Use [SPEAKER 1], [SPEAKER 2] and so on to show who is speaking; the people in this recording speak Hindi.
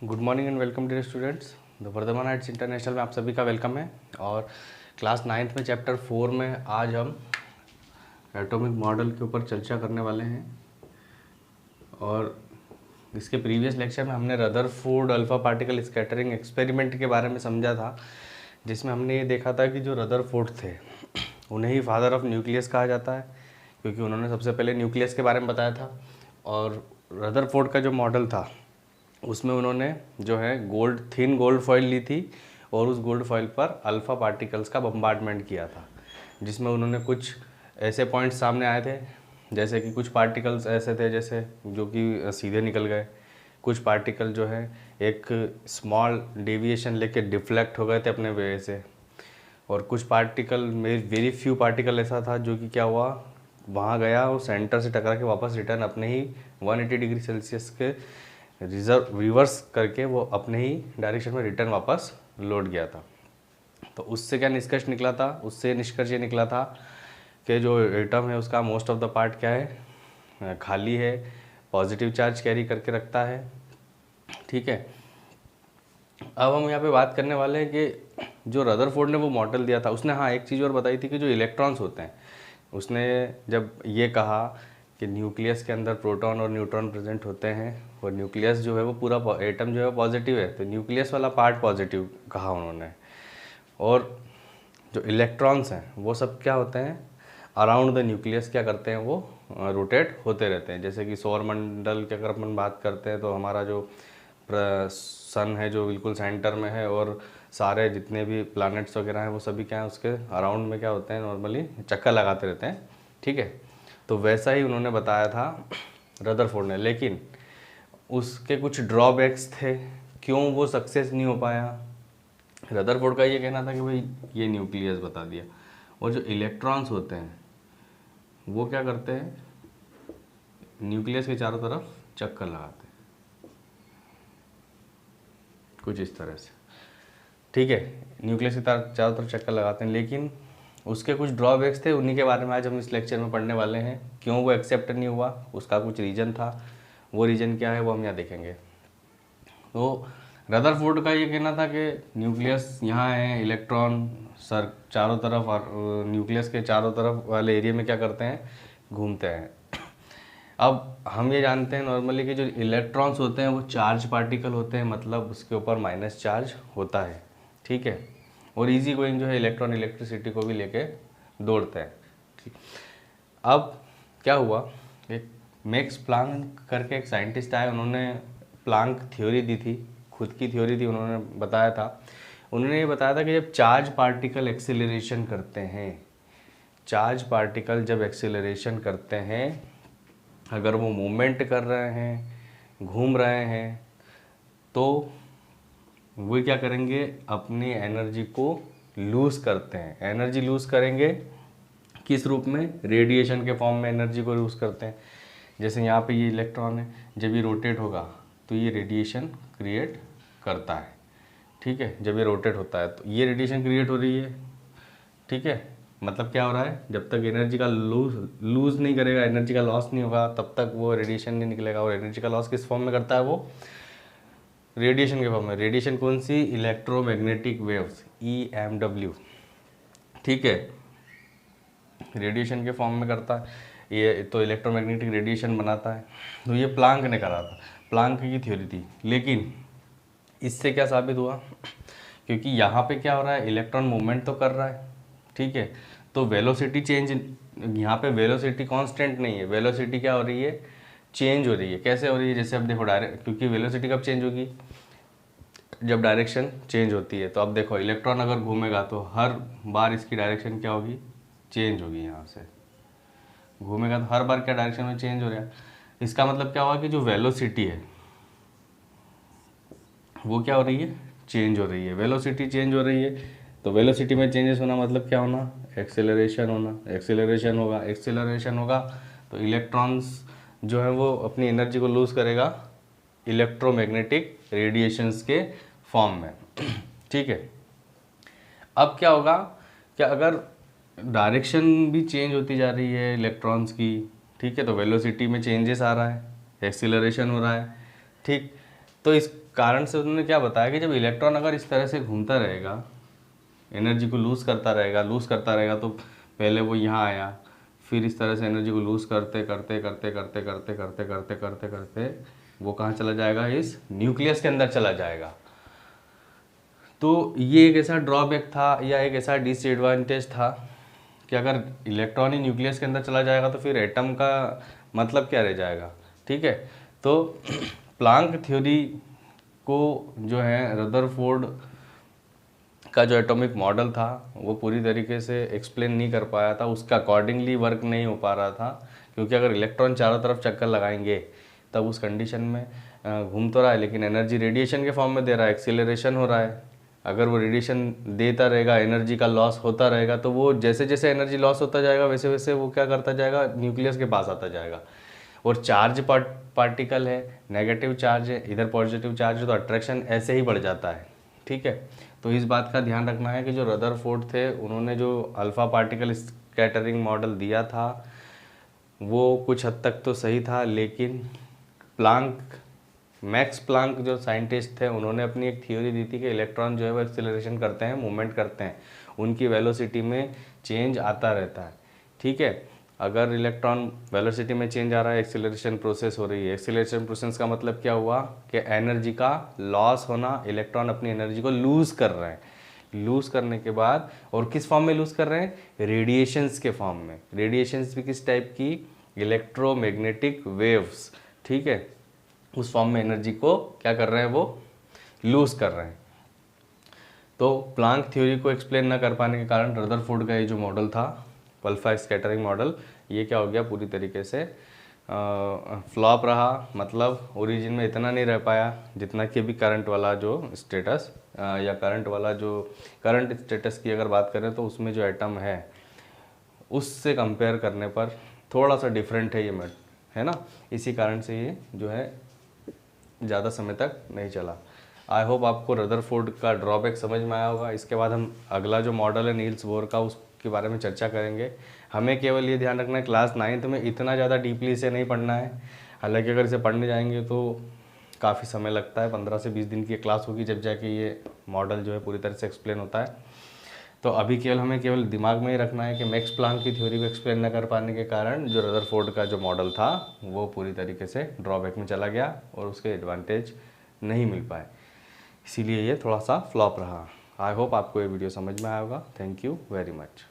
[SPEAKER 1] Good morning and welcome dear students. The Vardhman Heights International में आप सभी का वेलकम है। और क्लास 9th में चैप्टर 4 में आज हम एटॉमिक मॉडल के ऊपर चर्चा करने वाले हैं। और इसके प्रीवियस लेक्चर में हमने Rutherford alpha particle scattering experiment के बारे में समझा था, जिसमें हमने ये देखा था कि जो रदरफोर्ड थे उन्हें ही फादर ऑफ न्यूक्लियस कहा जाता है, क्योंकि उन्होंने सबसे पहले न्यूक्लियस के बारे में बताया था। और रदरफोर्ड का जो मॉडल था उसमें उन्होंने जो है थिन गोल्ड फॉइल ली थी और उस गोल्ड फॉइल पर अल्फ़ा पार्टिकल्स का बम्बार्डमेंट किया था, जिसमें उन्होंने कुछ ऐसे पॉइंट्स सामने आए थे, जैसे कि कुछ पार्टिकल्स ऐसे थे जैसे जो कि सीधे निकल गए, कुछ पार्टिकल जो है एक स्मॉल डेविएशन लेके डिफ्लेक्ट हो गए थे अपने वे से, और कुछ पार्टिकल में वेरी फ्यू पार्टिकल ऐसा था जो कि क्या हुआ, वहाँ गया और सेंटर से टकरा के वापस रिटर्न अपने ही 180 डिग्री सेल्सियस के रिवर्स करके वो अपने ही डायरेक्शन में रिटर्न वापस लौट गया था। तो उससे क्या निष्कर्ष निकला था? उससे निष्कर्ष ये निकला था कि जो एटम है उसका मोस्ट ऑफ द पार्ट क्या है, खाली है, पॉजिटिव चार्ज कैरी करके रखता है। ठीक है, अब हम यहाँ पे बात करने वाले हैं कि जो रदरफोर्ड ने वो मॉडल दिया था, उसने हाँ एक चीज़ और बताई थी कि जो इलेक्ट्रॉन्स होते हैं, उसने जब ये कहा कि न्यूक्लियस के अंदर प्रोटॉन और न्यूट्रॉन प्रेजेंट होते हैं और न्यूक्लियस जो है वो पूरा एटम जो है पॉजिटिव है, तो न्यूक्लियस वाला पार्ट पॉजिटिव कहा उन्होंने। और जो इलेक्ट्रॉन्स हैं वो सब क्या होते हैं, अराउंड द न्यूक्लियस क्या करते हैं, वो रोटेट होते रहते हैं। जैसे कि सौर मंडल की अगर अपन बात करते हैं तो हमारा जो सन है जो बिल्कुल सेंटर में है, और सारे जितने भी प्लैनेट्स वगैरह हैं वो सभी क्या है उसके अराउंड में क्या होते हैं, नॉर्मली चक्कर लगाते रहते हैं। ठीक है, तो वैसा ही उन्होंने बताया था रदरफोर्ड ने, लेकिन उसके कुछ ड्रॉबैक्स थे, क्यों वो सक्सेस नहीं हो पाया। रदरफोर्ड का ये कहना था कि भाई ये न्यूक्लियस बता दिया, और जो इलेक्ट्रॉन्स होते हैं वो क्या करते हैं, न्यूक्लियस के चारों तरफ चक्कर लगाते हैं कुछ इस तरह से। ठीक है, न्यूक्लियस के चारों तरफ चक्कर लगाते हैं, लेकिन उसके कुछ ड्रॉबैक्स थे, उन्हीं के बारे में आज हम इस लेक्चर में पढ़ने वाले हैं। क्यों वो एक्सेप्ट नहीं हुआ, उसका कुछ रीज़न था, वो रीज़न क्या है वो हम यहाँ देखेंगे। तो रदरफोर्ड का ये कहना था कि न्यूक्लियस यहाँ है, इलेक्ट्रॉन सर चारों तरफ और न्यूक्लियस के चारों तरफ वाले एरिया में क्या करते हैं, घूमते हैं। अब हम ये जानते हैं नॉर्मली कि जो इलेक्ट्रॉन्स होते हैं वो चार्ज पार्टिकल होते हैं, मतलब उसके ऊपर माइनस चार्ज होता है। ठीक है, और इजी गोइंग जो है इलेक्ट्रॉन इलेक्ट्रिसिटी को भी लेके दौड़ते हैं। ठीक, अब क्या हुआ, एक मैक्स प्लांक करके एक साइंटिस्ट आए, उन्होंने प्लांक थ्योरी दी थी, खुद की थ्योरी थी, उन्होंने बताया था। उन्होंने ये बताया था कि जब चार्ज पार्टिकल एक्सेलरेशन करते हैं, चार्ज पार्टिकल जब एक्सेलरेशन करते हैं, अगर वो मूवमेंट कर रहे हैं, घूम रहे हैं, तो वो क्या करेंगे, अपनी एनर्जी को लूज़ करते हैं। एनर्जी लूज़ करेंगे किस रूप में, रेडिएशन के फॉर्म में एनर्जी को लूज़ करते हैं। जैसे यहाँ पे ये इलेक्ट्रॉन है, जब ये रोटेट होगा तो ये रेडिएशन क्रिएट करता है। ठीक है, जब ये रोटेट होता है तो ये रेडिएशन क्रिएट हो रही है। ठीक है, मतलब क्या हो रहा है, जब तक एनर्जी का लूज़ नहीं करेगा, एनर्जी का लॉस नहीं होगा, तब तक वो रेडिएशन नहीं निकलेगा। और एनर्जी का लॉस किस फॉर्म में करता है, वो रेडिएशन के फॉर्म में। रेडिएशन कौन सी, इलेक्ट्रोमैग्नेटिक वेव्स, EMW। ठीक है, रेडिएशन के फॉर्म में करता है ये, तो इलेक्ट्रोमैग्नेटिक रेडिएशन बनाता है। तो ये प्लांक ने करा था, प्लांक की थ्योरी थी। लेकिन इससे क्या साबित हुआ, क्योंकि यहाँ पे क्या हो रहा है, इलेक्ट्रॉन मूवमेंट तो कर रहा है। ठीक है, तो वेलोसिटी चेंज, यहाँ पे वेलोसिटी कांस्टेंट नहीं है, वेलोसिटी क्या हो रही है, चेंज हो रही है। कैसे हो रही है, जैसे अब देखो डायरेक्ट, क्योंकि वेलोसिटी कब चेंज होगी, जब डायरेक्शन चेंज होती है। तो अब देखो इलेक्ट्रॉन अगर घूमेगा तो हर बार इसकी डायरेक्शन क्या होगी, चेंज होगी। यहाँ से घूमेगा तो हर बार क्या डायरेक्शन में चेंज हो रहा है। इसका मतलब क्या हुआ कि जो वेलोसिटी है वो क्या हो रही है, चेंज हो रही है। वेलोसिटी चेंज हो रही है, तो वेलोसिटी में चेंजेस होना मतलब क्या होना, एक्सेलरेशन होना। एक्सेलरेशन होगा, एक्सेलरेशन होगा तो इलेक्ट्रॉन्स जो है वो अपनी एनर्जी को लूज़ करेगा इलेक्ट्रोमैग्नेटिक रेडिएशंस के फॉर्म में। ठीक है, अब क्या होगा, क्या अगर डायरेक्शन भी चेंज होती जा रही है इलेक्ट्रॉन्स की, ठीक है, तो वेलोसिटी में चेंजेस आ रहा है, एक्सीलरेशन हो रहा है। ठीक, तो इस कारण से उन्होंने क्या बताया कि जब इलेक्ट्रॉन अगर इस तरह से घूमता रहेगा, एनर्जी को लूज़ करता रहेगा तो पहले वो यहाँ आया, फिर इस तरह से एनर्जी को लूज़ करते करते करते करते करते करते करते करते करते वो कहाँ चला जाएगा, इस न्यूक्लियस के अंदर चला जाएगा। तो ये एक ऐसा ड्रॉबैक था या एक ऐसा डिसएडवांटेज था कि अगर इलेक्ट्रॉन ही न्यूक्लियस के अंदर चला जाएगा तो फिर एटम का मतलब क्या रह जाएगा। ठीक है, तो प्लांक थ्योरी को जो है रदरफोर्ड का जो एटॉमिक मॉडल था वो पूरी तरीके से एक्सप्लेन नहीं कर पाया था, उसका अकॉर्डिंगली वर्क नहीं हो पा रहा था, क्योंकि अगर इलेक्ट्रॉन चारों तरफ चक्कर लगाएंगे तब उस कंडीशन में घूम तो रहा है लेकिन एनर्जी रेडिएशन के फॉर्म में दे रहा है, एक्सीलरेशन हो रहा है। अगर वो रेडिएशन देता रहेगा, एनर्जी का लॉस होता रहेगा, तो वो जैसे जैसे एनर्जी लॉस होता जाएगा वैसे वैसे वो क्या करता जाएगा, न्यूक्लियस के पास आता जाएगा। और चार्ज पार्टिकल है, नेगेटिव चार्ज है, इधर पॉजिटिव चार्ज है, तो अट्रैक्शन ऐसे ही बढ़ जाता है। ठीक है, तो इस बात का ध्यान रखना है कि जो रदरफोर्ड थे उन्होंने जो अल्फ़ा पार्टिकल स्कैटरिंग मॉडल दिया था वो कुछ हद तक तो सही था, लेकिन मैक्स प्लांक जो साइंटिस्ट थे उन्होंने अपनी एक थ्योरी दी थी कि इलेक्ट्रॉन जो है वो एक्सीलरेशन करते हैं, मूवमेंट करते हैं, उनकी वेलोसिटी में चेंज आता रहता है। ठीक है, अगर इलेक्ट्रॉन वेलोसिटी में चेंज आ रहा है, एक्सीलरेशन प्रोसेस हो रही है। एक्सीलरेशन प्रोसेस का मतलब क्या हुआ कि एनर्जी का लॉस होना, इलेक्ट्रॉन अपनी एनर्जी को लूज़ कर रहे हैं। लूज़ करने के बाद, और किस फॉर्म में लूज़ कर रहे हैं, रेडिएशंस के फॉर्म में। रेडिएशंस भी किस टाइप की, इलेक्ट्रोमैग्नेटिक वेव्स। ठीक है, उस फॉर्म में एनर्जी को क्या कर रहे हैं, वो लूज़ कर रहे हैं। तो प्लांक थ्योरी को एक्सप्लेन ना कर पाने के कारण रदरफोर्ड का ये जो मॉडल था, अल्फा स्कैटरिंग मॉडल, ये क्या हो गया, पूरी तरीके से फ्लॉप रहा। मतलब ओरिजिन में इतना नहीं रह पाया जितना कि अभी करंट वाला जो स्टेटस या करंट स्टेटस की अगर बात करें तो उसमें जो एटम है उससे कंपेयर करने पर थोड़ा सा डिफरेंट है ये है ना। इसी कारण से ये जो है ज़्यादा समय तक नहीं चला। आई होप आपको रदरफोर्ड का ड्रॉबैक समझ में आया होगा। इसके बाद हम अगला जो मॉडल है नील्स बोर का, उसके बारे में चर्चा करेंगे। हमें केवल ये ध्यान रखना है क्लास 9th में इतना ज़्यादा डीपली इसे नहीं पढ़ना है। हालांकि अगर इसे पढ़ने जाएंगे तो काफ़ी समय लगता है, 15 से 20 दिन की क्लास होगी जब जाके ये मॉडल जो है पूरी तरह से एक्सप्लेन होता है। तो अभी हमें केवल दिमाग में ही रखना है कि मैक्स प्लांक की थ्योरी को एक्सप्लेन न कर पाने के कारण जो रदरफोर्ड का जो मॉडल था वो पूरी तरीके से ड्रॉबैक में चला गया और उसके एडवांटेज नहीं मिल पाए, इसीलिए ये थोड़ा सा फ्लॉप रहा। आई होप आपको ये वीडियो समझ में आया होगा। Thank you very much.